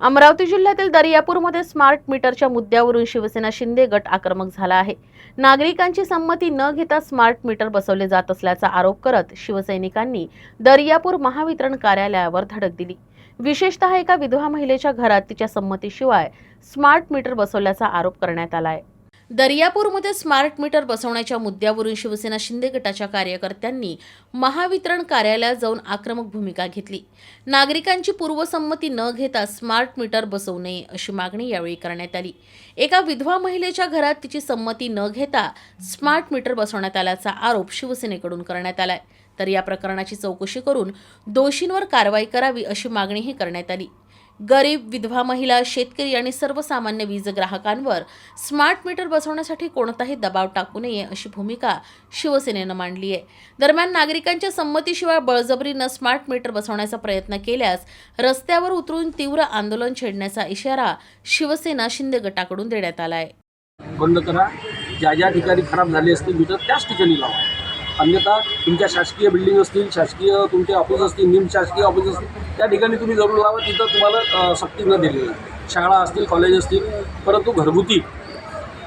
अमरावती जिल्ह्यातील दर्यापूरमध्ये स्मार्ट मीटरच्या मुद्द्यावरून शिवसेना शिंदे गट आक्रमक झाला आहे। नागरिकांची संमती न घेता स्मार्ट मीटर बसवले जात असल्याचा आरोप करत शिवसैनिकांनी दर्यापूर महावितरण कार्यालयावर धडक दिली। विशेषतः एका विधवा महिलेच्या घरात तिच्या संमतीशिवाय स्मार्ट मीटर बसवल्याचा आरोप करण्यात आला आहे। दर्यापूरमध्ये स्मार्ट मीटर बसवण्याच्या मुद्द्यावरून शिवसेना शिंदे गटाच्या कार्यकर्त्यांनी महावितरण कार्यालयात जाऊन आक्रमक भूमिका घेतली। नागरिकांची पूर्वसंमती न घेता स्मार्ट मीटर बसवू नये अशी मागणी यावेळी करण्यात आली। एका विधवा महिलेच्या घरात तिची संमती न घेता स्मार्ट मीटर बसवण्यात आल्याचा आरोप शिवसेनेकडून करण्यात आलाय। तर या प्रकरणाची चौकशी करून दोषींवर कारवाई करावी अशी मागणीही करण्यात आली। गरीब, विधवा महिला, शेतकरी आणि सर्वसामान्य वीज ग्राहकांवर स्मार्ट मीटर बसवण्यासाठी कोणताही दबाव टाकू नये अशी भूमिका शिवसेनेनं मांडली आहे। दरम्यान नागरिकांच्या संमतीशिवाय बळजबरीनं स्मार्ट मीटर बसवण्याचा प्रयत्न केल्यास रस्त्यावर उतरून तीव्र आंदोलन छेडण्याचा इशारा शिवसेना शिंदे गटाकडून देण्यात आला आहे। बंद करा, ज्या ठिकाणी खराब झाले असतील मीटर त्याच ठिकाणी लावा, अन्यथा तुमच्या शासकीय बिल्डिंग असतील, शासकीय तुमचे ऑफिस असतील, निमशासकीय ऑफिस असतील त्या ठिकाणी तुम्ही जरूर लावा, तिथं तुम्हाला सक्ती न दिली जाईल। शाळा असतील, कॉलेज असतील, परंतु घरगुती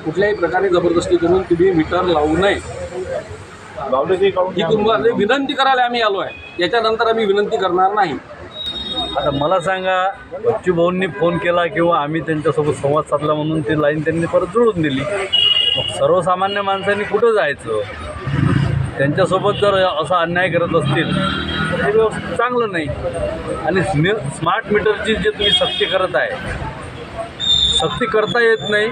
कुठल्याही प्रकारे जबरदस्ती करून तुम्ही मीटर लावू नये ही तुम्हाला विनंती करायला आम्ही आलो आहे। याच्यानंतर आम्ही विनंती करणार नाही। आता मला सांगा, बच्चू भाऊंनी फोन केला किंवा आम्ही त्यांच्यासोबत संवाद साधला म्हणून ती लाईन त्यांनी परत जुळवून दिली। मग सर्वसामान्य माणसांनी कुठं जायचं? त्यांच्यासोबत जर असा अन्याय करत असतील तर हे व्यवस्थित चांगलं नाही। आणि स्मार्ट मीटरची जे तुम्ही सक्ती करत आहे, सक्ती करता येत नाही,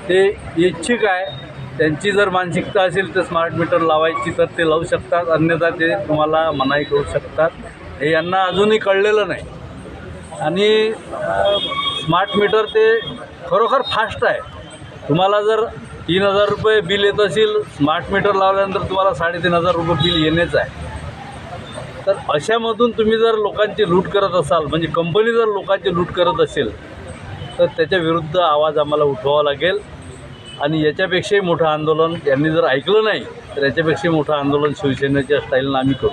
ते इच्छुक आहे, त्यांची जर मानसिकता असेल तर स्मार्ट मीटर लावायची तर ते लावू शकतात, अन्यथा ते तुम्हाला मनाई करू शकतात। हे यांना अजूनही कळलेलं नाही। आणि स्मार्ट मीटर ते खरोखर फास्ट आहे। तुम्हाला जर 3000 रुपये बिल येत असेल, स्मार्ट मीटर लावल्यानंतर तुम्हाला 3500 रुपये बिल येणेच आहे। तर अशामधून तुम्ही जर लोकांची लूट करत असाल, म्हणजे कंपनी जर लोकांची लूट करत असेल तर त्याच्या विरुद्ध आवाज आम्हाला उठवावा लागेल। आणि याच्यापेक्षाही मोठं आंदोलन यांनी जर ऐकलं नाही तर याच्यापेक्षाही मोठं आंदोलन शिवसेनेच्या स्टाईलनं आम्ही करू।